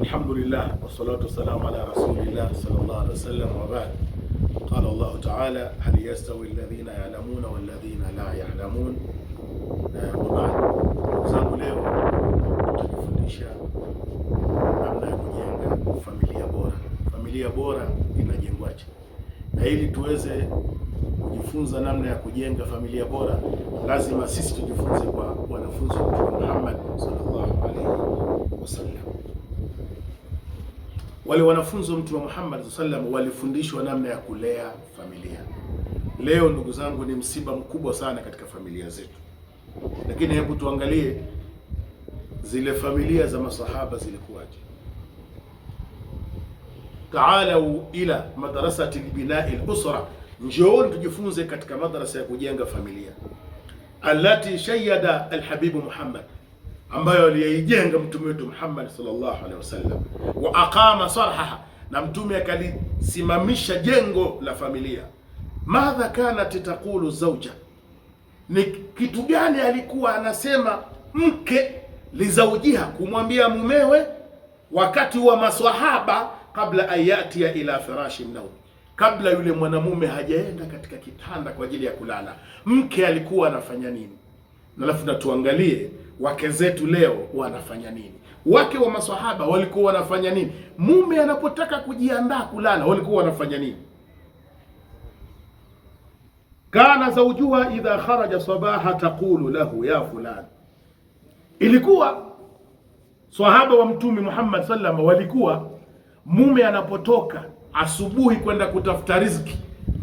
Alhamdulillah wassalatu wassalamu ala rasulillah sallallahu alaihi wasallam wa ba'd. Qala Allah ta'ala hal yastawi alladhina ya'lamuna wal ladhina la ya'lamun. Wa ba'd. Zangu leo tutajifundisha namna ya kujenga familia bora. Familia bora inajengwaje? Na ili tuweze kujifunza namna ya kujenga familia bora, lazima sisi tujifunze kwa wanafunzi wa Mtume Muhammad sallallahu alaihi wasallam. Wale wanafunzi wa Mtume Muhammad sallallahu alaihi wasallam walifundishwa namna ya kulea familia. Leo ndugu zangu, ni msiba mkubwa sana katika familia zetu, lakini hebu tuangalie zile familia za masahaba zilikuwaje. Taalau ila madrasati binai al-usra, njooni tujifunze katika madrasa ya kujenga familia, allati shayyada al-habibu Muhammad, ambayo aliijenga mtume wetu Muhammad sallallahu alaihi wasallam, wa aqama sarhaha, na mtume akalisimamisha jengo la familia. Madha kanat taqulu zawja, ni kitu gani alikuwa anasema mke lizaujiha, kumwambia mumewe wakati wa maswahaba, kabla ayatia ila firashi naum, kabla yule mwanamume hajaenda katika kitanda kwa ajili ya kulala, mke alikuwa anafanya nini? Na alafu na tuangalie wake zetu leo wanafanya nini. Wake wa maswahaba walikuwa wanafanya nini? Mume anapotaka kujiandaa kulala walikuwa wanafanya nini? Kana zawjuha idha kharaja sabaha taqulu lahu ya fulan, ilikuwa swahaba wa mtume Muhammad sallallahu alaihi wasallam walikuwa mume anapotoka asubuhi kwenda kutafuta riziki,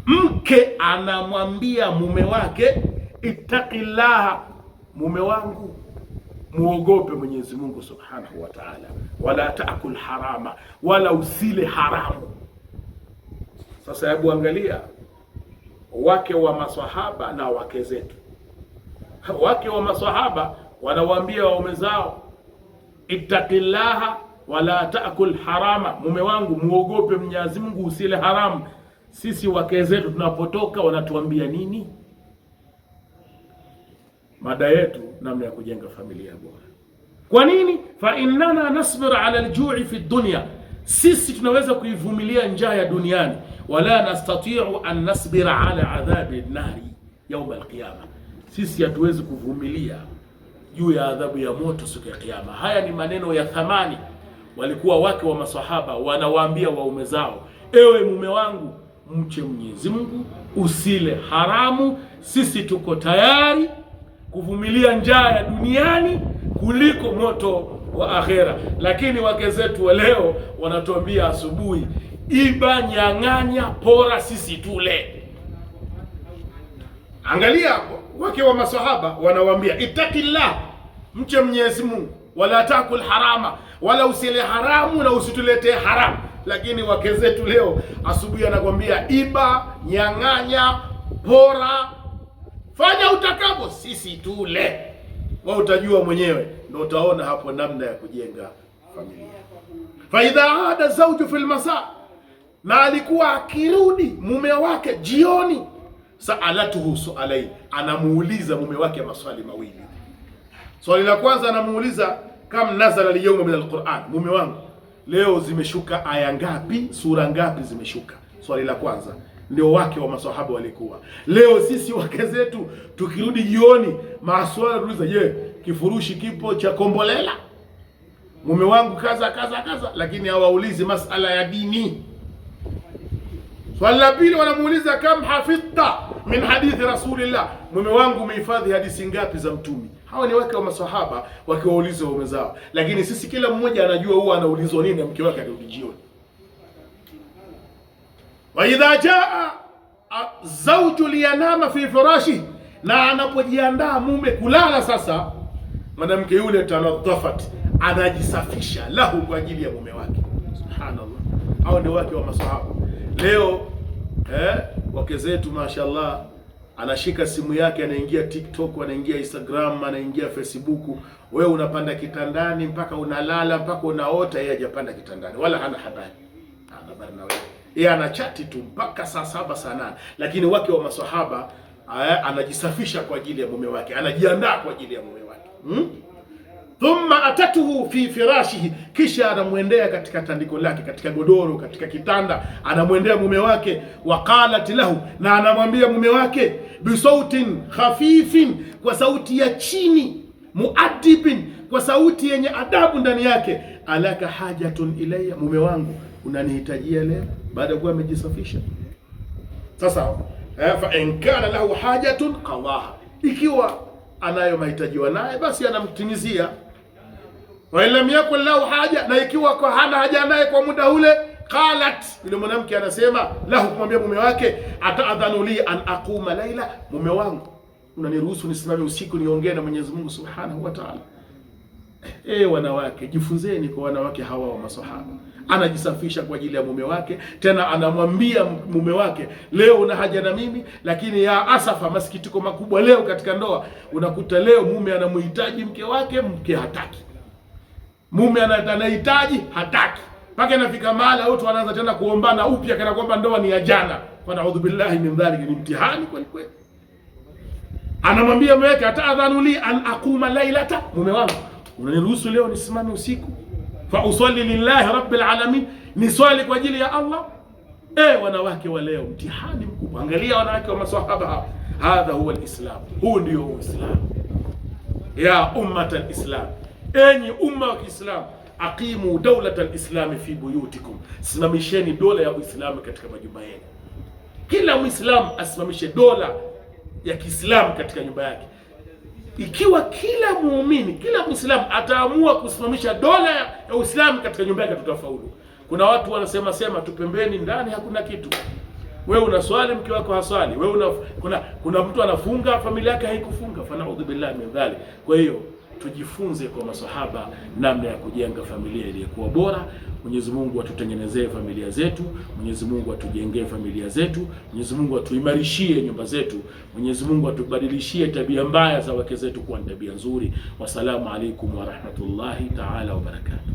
mke anamwambia mume wake, ittaqillaha, mume wangu muogope Mwenyezi Mungu Subhanahu wa Ta'ala, wala taakul harama, wala usile haramu. Sasa hebu angalia wake wa maswahaba na wake zetu. Wake wa maswahaba wanawaambia waume zao, ittaqillaha wala taakul harama, mume wangu muogope Mwenyezi Mungu, usile haramu. Sisi wake zetu tunapotoka wanatuambia nini? Mada yetu namna ya kujenga familia bora. Kwa nini? Fa innana nasbir ala aljui fi dunya, sisi tunaweza kuivumilia njaa ya duniani, wala nastati'u an nasbira ala adhabi nari yawm alqiyama, sisi hatuwezi kuvumilia juu ya adhabu ya moto siku ya kiyama. Haya ni maneno ya thamani walikuwa wake wa maswahaba wanawaambia waume zao, ewe mume wangu mche Mwenyezi Mungu, usile haramu, sisi tuko tayari kuvumilia njaa ya duniani kuliko moto wa akhera. Lakini wake zetu wa leo wanatuambia asubuhi, iba, nyang'anya, pora, sisi tule. Angalia hapo, wake wa maswahaba wanawaambia, ittaqillah, mche Mwenyezi Mungu, wala takul harama, wala usile haramu na usituletee haramu. Lakini wake zetu leo asubuhi anakwambia, iba, nyang'anya, pora, fanya utakapo, sisi tule. Wewe utajua mwenyewe, ndio utaona hapo namna ya kujenga familia. Fa idha ada zawju fil masa, na alikuwa akirudi mume wake jioni, saalatuhu sualain, anamuuliza mume wake maswali mawili. Swali la kwanza anamuuliza, kam nazala al-yawma min al-Qur'an, mume wangu leo zimeshuka aya ngapi, sura ngapi zimeshuka? Swali la kwanza. Ndio wake wa maswahaba walikuwa. Leo sisi wake zetu tukirudi jioni, maswali tuuliza, je, kifurushi kipo cha kombolela? Mume wangu kaza kaza kaza, lakini hawaulizi masala ya dini. Swali la pili wanamuuliza, kam hafidhta min hadithi rasulillah, mume wangu umehifadhi hadithi ngapi za mtume? Hawa ni wake wa maswahaba wakiwauliza waume zao. Lakini sisi kila mmoja anajua huwa anaulizwa nini na mke wake akirudi jioni. Wa idha jaa zawju liyanama fi firashi, na anapojiandaa mume kulala sasa, mwanamke yule tanadhafat, anajisafisha lahu, kwa ajili ya mume wake. Subhanallah, hao ndio wake wa maswahaba. Leo wake zetu mashaallah, anashika simu yake, anaingia TikTok, anaingia Instagram, anaingia Facebook. Wewe unapanda kitandani mpaka unalala, mpaka unaota, yeye hajapanda kitandani wala hana habari. Habari na wewe, yeye anachati tu mpaka saa 7 saa 8. Lakini wake wa maswahaba anajisafisha kwa ajili ya mume wake, anajiandaa kwa ajili ya mume wake. thumma atatuhu fi firashihi, kisha anamwendea katika tandiko lake, katika godoro, katika kitanda, anamwendea mume wake. Waqalat lahu, na anamwambia mume wake, bisautin khafifin, kwa sauti ya chini, muadibin, kwa sauti yenye adabu ndani yake, alaka hajatun ilayya, mume wangu unanihitajia leo, baada ya kuwa amejisafisha. Sasa fa in kana lahu hajatun qadaha, ikiwa anayo mahitaji naye basi anamtimizia. Wa lam yakun lahu haja, na ikiwa kwa hana haja naye kwa muda ule, qalat, yule mwanamke anasema lahu, kumwambia mume wake, ataadhanu li an aquma laila, mume wangu unaniruhusu nisimame usiku niongee na Mwenyezi Mungu Subhanahu wa Ta'ala. Wanawake, jifunzeni kwa wanawake hawa wa maswahaba. Anajisafisha kwa ajili ya mume wake, tena anamwambia mume wake, leo una haja na mimi. Lakini ya asafa, masikitiko makubwa leo katika ndoa, unakuta leo mume anamhitaji mke wake, mke hataki. Mume anahitaji, hataki, mpaka inafika mahali watu wanaanza tena kuombana upya kana kwamba ndoa ni ya jana. Wa naudhu billahi min dhalik, ni mtihani kweli kweli. Anamwambia mume wake, ataadhanu li an aquma lailata, mume wangu unaniruhusu leo nisimame usiku, fa usalli lillahi rabbil alamin, ni swali kwa ajili ya Allah. Wanawake wa leo, mtihani mkubwa. Angalia wanawake wa maswahaba hapa. Hadha huwa alislam, huu ndio Uislamu. Ya ummat alislam, enyi umma wa Kiislamu, aqimu dawlat alislam fi buyutikum, simamisheni dola ya Uislamu katika majumba yenu. Kila Muislamu asimamishe dola ya Kiislamu katika nyumba yake. Ikiwa kila muumini, kila Muislamu ataamua kusimamisha dola ya Uislamu katika nyumba yake, tutafaulu. Kuna watu wanasema tu pembeni, ndani hakuna kitu. Wewe unaswali, mke wako haswali. Wewe kuna mtu anafunga, familia yake haikufunga. Fa naudhu billahi min dhalik. Kwa hiyo tujifunze kwa maswahaba namna ya kujenga familia iliyokuwa bora. Mwenyezi Mungu atutengenezee familia zetu, Mwenyezi Mungu atujengee familia zetu, Mwenyezi Mungu atuimarishie nyumba zetu, Mwenyezi Mungu atubadilishie tabia mbaya za wake zetu kuwa tabia nzuri. Wasalamu alaikum wa rahmatullahi ta'ala wa barakatuh.